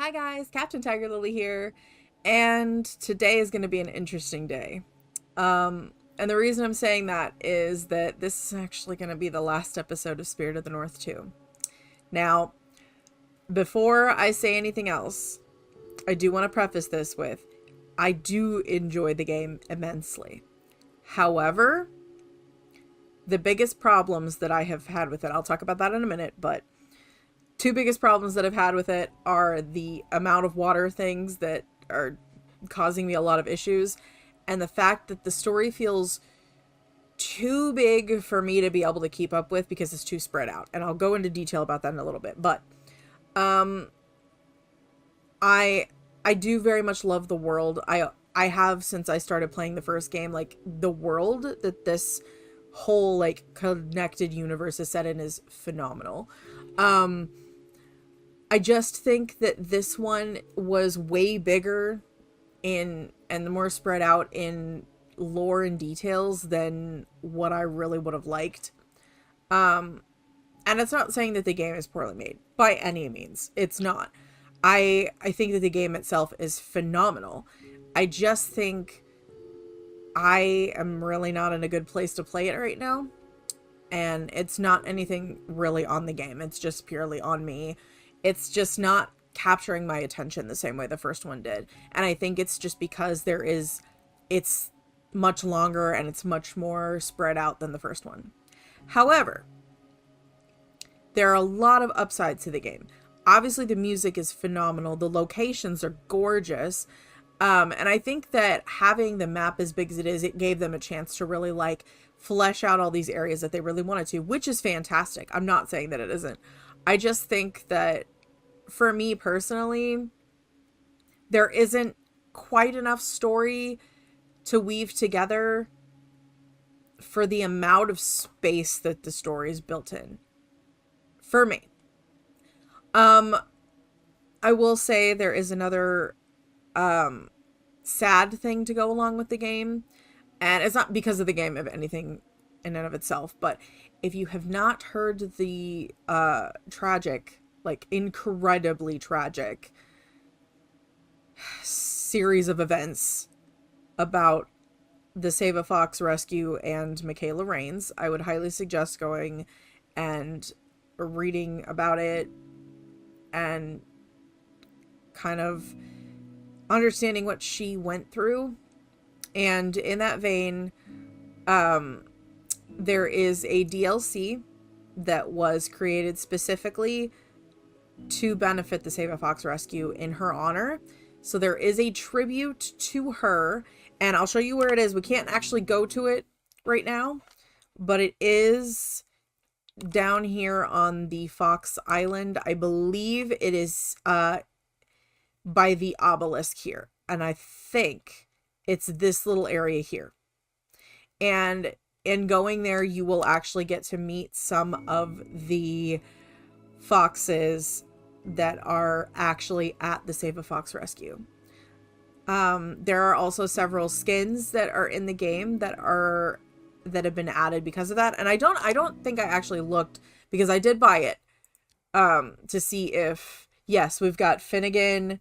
Hi guys, Captain TigerLily here, and today is going to be an interesting day. And the reason I'm saying that is that this is actually going to be the last episode of Spirit of the North 2. Now, before I say anything else, I do want to preface this with, I do enjoy the game immensely. However, the biggest problems that I have had with it, I'll talk about that in a minute, but two biggest problems that I've had with it are the amount of water things that are causing me a lot of issues, and the fact that the story feels too big for me to be able to keep up with because it's too spread out. And I'll go into detail about that in a little bit. But um I I do very much love the world. I have since I started playing the first game. Like, the world that this whole like connected universe is set in is phenomenal. Um I just think that this one was way bigger in and more spread out in lore and details than what I really would have liked. Um and it's not saying that the game is poorly made by any means. It's not. I think that the game itself is phenomenal. I just think I am really not in a good place to play it right now, and it's not anything really on the game. It's just purely on me. It's just not capturing my attention the same way the first one did. And I think it's just because it's much longer and it's much more spread out than the first one. However, there are a lot of upsides to the game. Obviously, the music is phenomenal. The locations are gorgeous. And I think that having the map as big as it is, it gave them a chance to really like flesh out all these areas that they really wanted to, which is fantastic. I'm not saying that it isn't. I just think that for me personally, there isn't quite enough story to weave together for the amount of space that the story is built in. For me. Um, I will say there is another sad thing to go along with the game, and it's not because of the game of anything in and of itself, but if you have not heard the tragic, like incredibly tragic series of events about the Save a Fox rescue and Michaela Raines, I would highly suggest going and reading about it and kind of understanding what she went through. And in that vein, there is a DLC that was created specifically to benefit the Save a Fox rescue in her honor. So there is a tribute to her, and I'll show you where it is. We can't actually go to it right now, but it is down here on the Fox Island. I believe it is by the obelisk here, and I think it's this little area here. And in going there, you will actually get to meet some of the foxes that are actually at the Save a Fox rescue. There are also several skins that are in the game that have been added because of that. And I don't think I actually looked, because I did buy it to see if, yes, we've got Finnegan,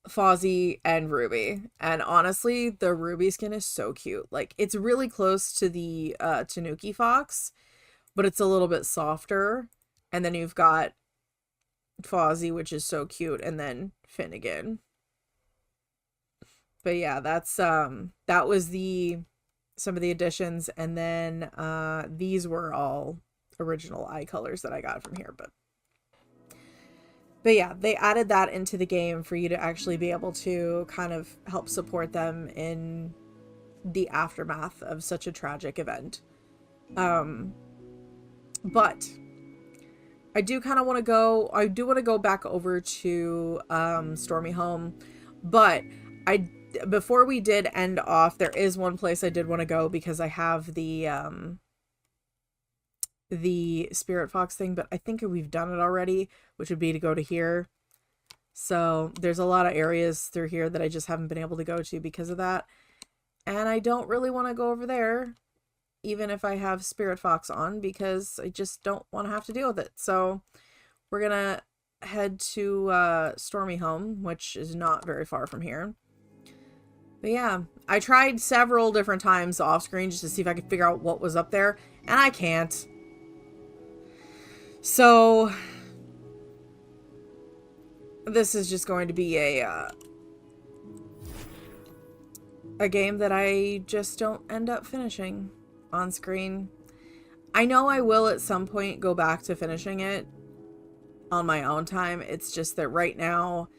Fozzie, and Ruby. And honestly, the Ruby skin is so cute. Like, it's really close to the Tanuki Fox, but it's a little bit softer. And then you've got Fozzie, which is so cute, and then Finnegan. But yeah, that was the some of the additions, and then these were all original eye colors that I got from here, but yeah, they added that into the game for you to actually be able to kind of help support them in the aftermath of such a tragic event. But I do want to go back over to Stormy Home, but I before we did end off, there is one place I did want to go because I have the Spirit Fox thing, but I think we've done it already, which would be to go to here. So there's a lot of areas through here that I just haven't been able to go to because of that. And I don't really want to go over there, even if I have Spirit Fox on, because I just don't want to have to deal with it. So we're gonna head to Stormy Home, which is not very far from here. But yeah, I tried several different times off screen just to see if I could figure out what was up there, and I can't. So this is just going to be a game that I just don't end up finishing on screen. I know I will at some point go back to finishing it on my own time. It's just that right now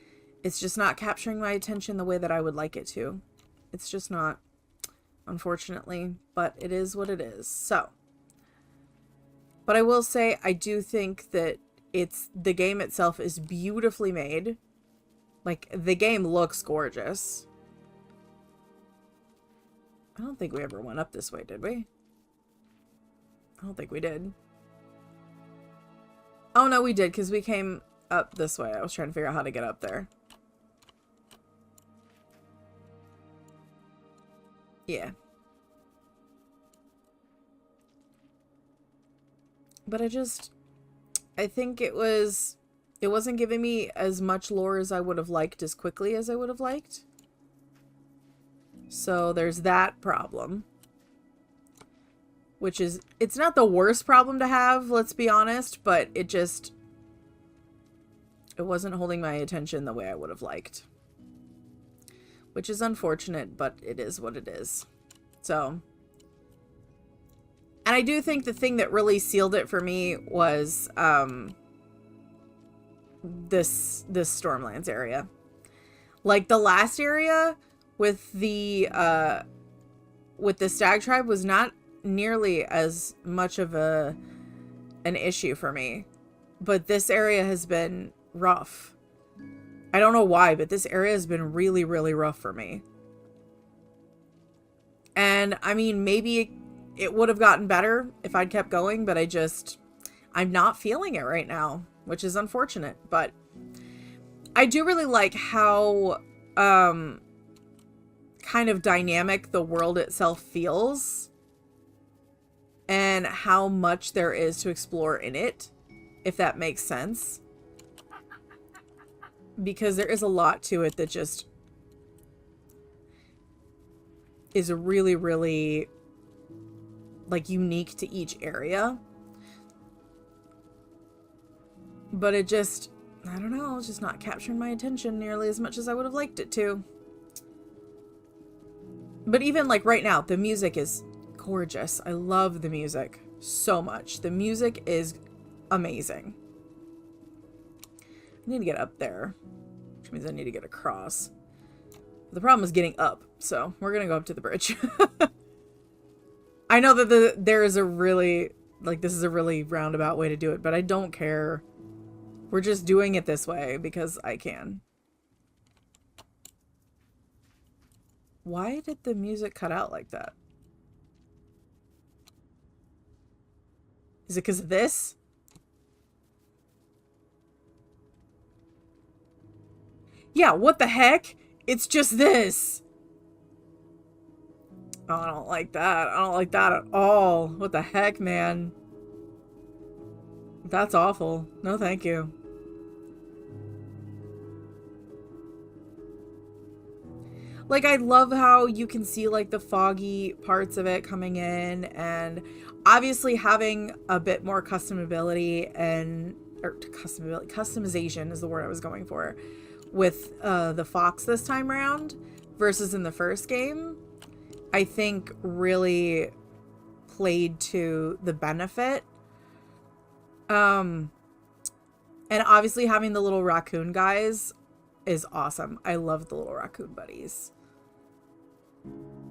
it's just not capturing my attention the way that I would like it to. It's just not, unfortunately, but it is what it is. So, but I will say I do think that the game itself is beautifully made. Like, the game looks gorgeous. I don't think we ever went up this way, did we? I don't think we did. Oh, no, we did, because we came up this way. I was trying to figure out how to get up there. Yeah. But I think it wasn't giving me as much lore as I would have liked as quickly as I would have liked. So there's that problem. Which is, it's not the worst problem to have, let's be honest, but it wasn't holding my attention the way I would have liked. Which is unfortunate, but it is what it is. So, and I do think the thing that really sealed it for me was this Stormlands area. Like, the last area with the Stag Tribe was not nearly as much of an issue for me, but this area has been rough. I don't know why, but this area has been really, really rough for me. And I mean, maybe it would have gotten better if I'd kept going, but I'm not feeling it right now, which is unfortunate. But I do really like how kind of dynamic the world itself feels and how much there is to explore in it, if that makes sense. Because there is a lot to it that just is really, really, like, unique to each area. But it just, I don't know, it's just not capturing my attention nearly as much as I would have liked it to. But even, like, right now, the music is gorgeous. I love the music so much. The music is amazing. I need to get up there, which means I need to get across. The problem is getting up, so we're gonna go up to the bridge. I know that there is a really, like, this is a really roundabout way to do it, but I don't care. We're just doing it this way because I can. Why did the music cut out like that? Is it because of this? Yeah, what the heck? It's just this. Oh, I don't like that. I don't like that at all. What the heck, man? That's awful. No, thank you. Like, I love how you can see, like, the foggy parts of it coming in, and obviously having a bit more customization is the word I was going for, with the fox this time around versus in the first game, I think really played to the benefit. And obviously having the little raccoon guys is awesome. I love the little raccoon buddies.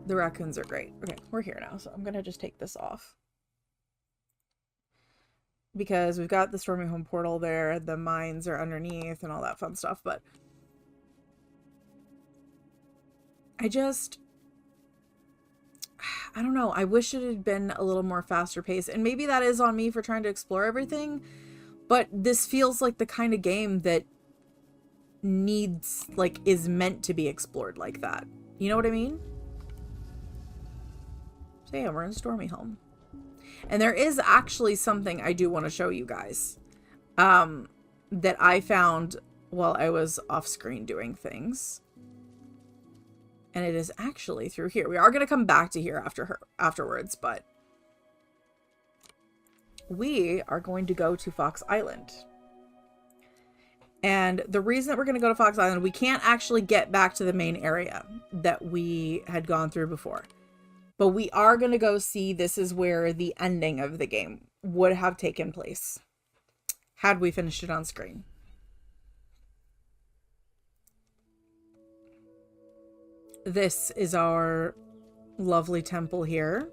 The raccoons are great. Okay, we're here now, so I'm gonna just take this off. Because we've got the Stormy Home portal there, the mines are underneath and all that fun stuff, but I don't know. I wish it had been a little more faster paced, and maybe that is on me for trying to explore everything, but this feels like the kind of game that needs, like, is meant to be explored like that. You know what I mean? So yeah, we're in Stormy Home. And there is actually something I do want to show you guys. that I found while I was off screen doing things. And it is actually through here. We are going to come back to here afterwards, but we are going to go to Fox Island. And the reason that we're going to go to Fox Island, we can't actually get back to the main area that we had gone through before. But we are going to go see, this is where the ending of the game would have taken place had we finished it on screen. This is our lovely temple here.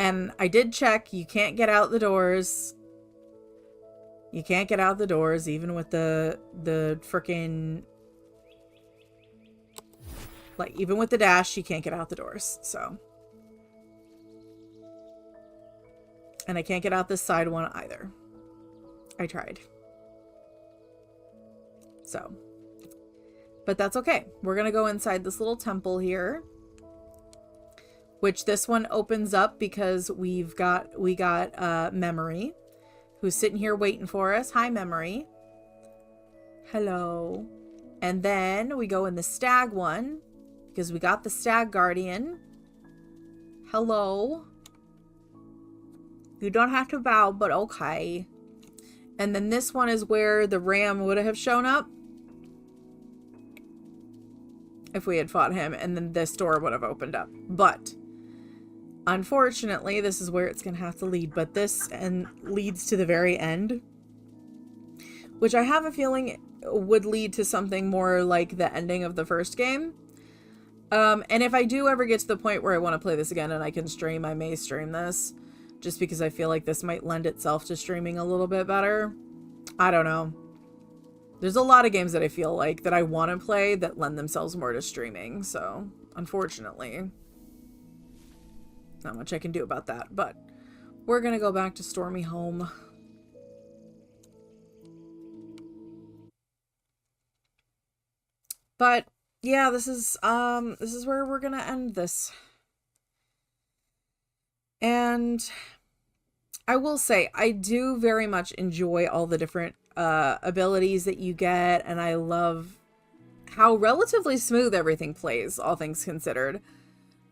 And I did check, you can't get out the doors. You can't get out the doors, even with the frickin', like, even with the dash, you can't get out the doors, so. And I can't get out this side one either. I tried. So. But that's okay. We're going to go inside this little temple here. Which this one opens up because we got Memory, who's sitting here waiting for us. Hi, Memory. Hello. And then we go in the stag one because we got the stag guardian. Hello. You don't have to bow, but okay. And then this one is where the ram would have shown up if we had fought him, and then this door would have opened up. But unfortunately, this is where it's going to have to lead. But this leads to the very end, which I have a feeling would lead to something more like the ending of the first game. And if I do ever get to the point where I want to play this again and I can stream, I may stream this. Just because I feel like this might lend itself to streaming a little bit better. I don't know. There's a lot of games that I feel like that I want to play that lend themselves more to streaming. So, unfortunately, not much I can do about that. But we're going to go back to Stormy Home. But yeah, this is where we're going to end this. And I will say, I do very much enjoy all the different abilities that you get, and I love how relatively smooth everything plays, all things considered.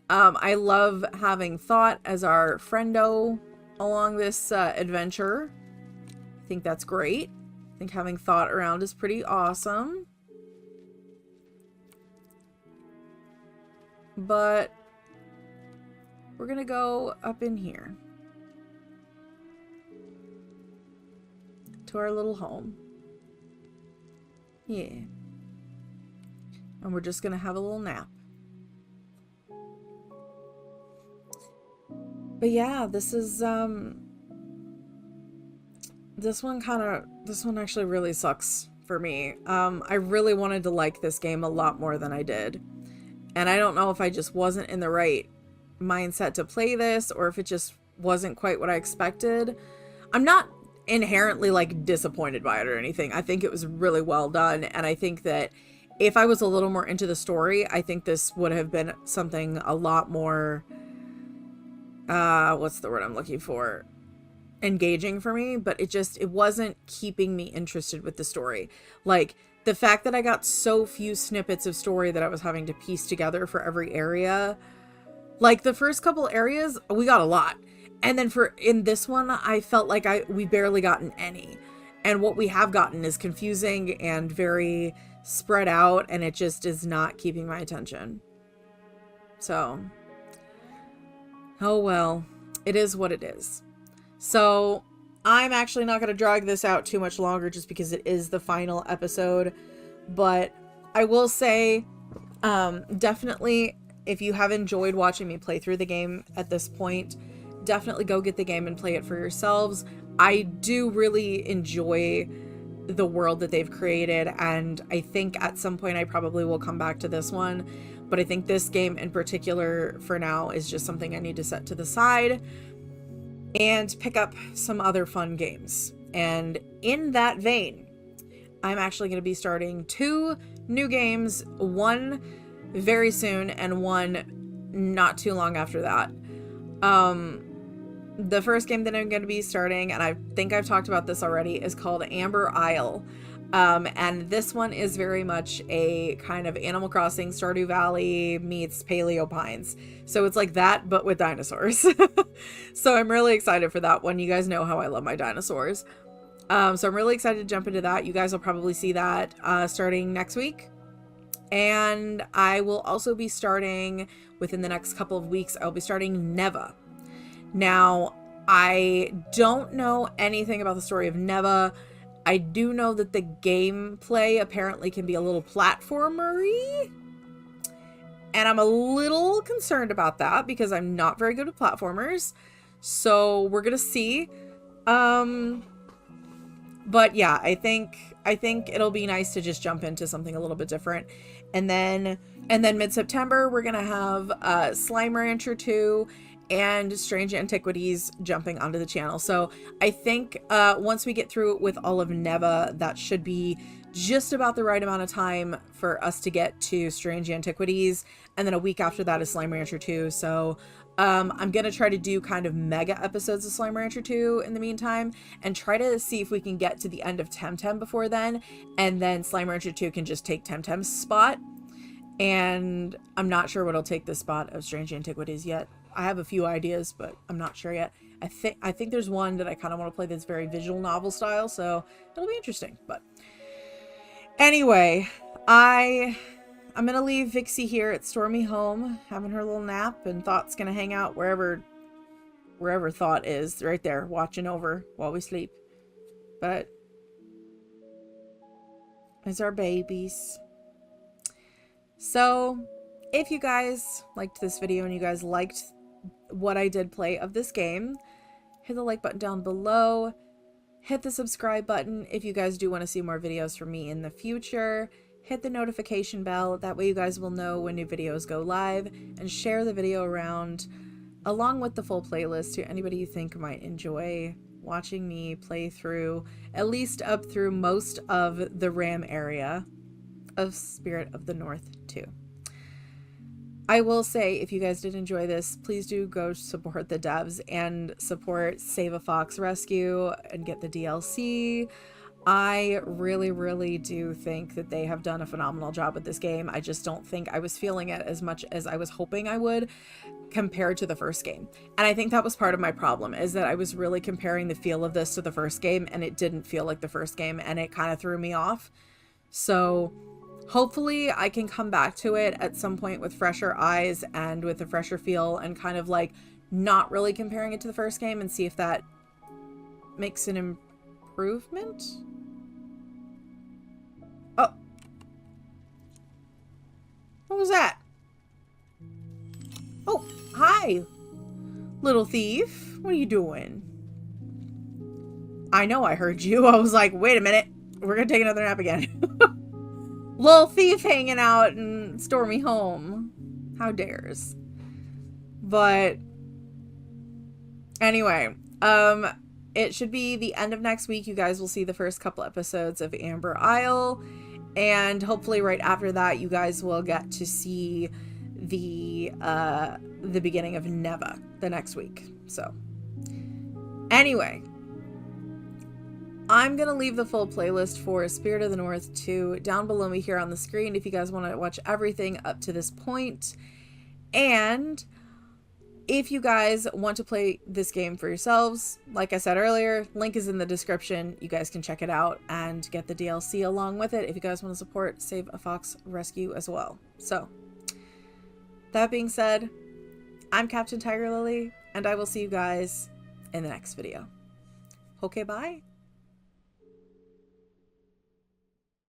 I love having Thought as our friendo along this adventure. I think that's great. I think having Thought around is pretty awesome. But we're gonna go up in here to our little home. Yeah. And we're just gonna have a little nap. But yeah, this is this one actually really sucks for me. I really wanted to like this game a lot more than I did. And I don't know if I just wasn't in the right mindset to play this, or if it just wasn't quite what I expected. I'm not inherently like disappointed by it or anything. I think it was really well done, and I think that if I was a little more into the story, I think this would have been something a lot more what's the word I'm looking for, engaging for me. But it wasn't keeping me interested with the story. Like, the fact that I got so few snippets of story that I was having to piece together for every area. Like, the first couple areas, we got a lot. And then in this one, I felt like we barely gotten any. And what we have gotten is confusing and very spread out, and it just is not keeping my attention. So, oh well, it is what it is. So, I'm actually not going to drag this out too much longer just because it is the final episode. But I will say, definitely, if you have enjoyed watching me play through the game at this point, definitely go get the game and play it for yourselves. I do really enjoy the world that they've created, and I think at some point I probably will come back to this one. But I think this game in particular for now is just something I need to set to the side and pick up some other fun games. And in that vein, I'm actually going to be starting 2 new games, one very soon and one not too long after that. The first game that I'm going to be starting, and I think I've talked about this already, is called Amber Isle. And this one is very much a kind of Animal Crossing Stardew Valley meets Paleo Pines. So it's like that, but with dinosaurs. So I'm really excited for that one. You guys know how I love my dinosaurs. So I'm really excited to jump into that. You guys will probably see that starting next week. And I will also be starting, within the next couple of weeks, I'll be starting Neva. Now, I don't know anything about the story of Neva. I do know that the gameplay apparently can be a little platformery. And I'm a little concerned about that because I'm not very good at platformers. So we're going to see. But yeah, I think it'll be nice to just jump into something a little bit different. And then mid-September, we're going to have Slime Rancher 2 and Strange Antiquities jumping onto the channel. So I think once we get through with all of Neva, that should be just about the right amount of time for us to get to Strange Antiquities. And then a week after that is Slime Rancher 2. So I'm going to try to do kind of mega episodes of Slime Rancher 2 in the meantime and try to see if we can get to the end of Temtem before then. And then Slime Rancher 2 can just take Temtem's spot. And I'm not sure what'll take the spot of Strange Antiquities yet. I have a few ideas, but I'm not sure yet. I think there's one that I kind of want to play that's very visual novel style, so it'll be interesting. But anyway, I'm gonna leave Vixey here at Stormy Home, having her little nap, and Thought's gonna hang out wherever Thought is, right there, watching over while we sleep. But it's our babies. So if you guys liked this video and you guys liked what I did play of this game, hit the like button down below. Hit the subscribe button if you guys do want to see more videos from me in the future. Hit the notification bell, that way you guys will know when new videos go live, and share the video around along with the full playlist to anybody you think might enjoy watching me play through, at least up through most of the Ram area of Spirit of the North 2. I will say, if you guys did enjoy this, please do go support the devs and support Save a Fox Rescue and get the DLC. I really, really do think that they have done a phenomenal job with this game. I just don't think I was feeling it as much as I was hoping I would compared to the first game. And I think that was part of my problem, is that I was really comparing the feel of this to the first game, and it didn't feel like the first game, and it kind of threw me off. So hopefully I can come back to it at some point with fresher eyes and with a fresher feel, and kind of like not really comparing it to the first game, and see if that makes an improvement. Oh, what was that? Oh, hi, little thief. What are you doing? I know I heard you. I was like, wait a minute. We're gonna take another nap again. Little thief hanging out in Stormy Home. How dares. But anyway, it should be the end of next week. You guys will see the first couple episodes of Amber Isle, and hopefully right after that you guys will get to see the beginning of Neva the next week. So anyway, I'm gonna leave the full playlist for Spirit of the North 2 down below me here on the screen if you guys want to watch everything up to this point. And if you guys want to play this game for yourselves, like I said earlier, link is in the description. You guys can check it out and get the DLC along with it if you guys want to support Save a Fox Rescue as well. So that being said, I'm Captain TigerLily, and I will see you guys in the next video. Okay, bye.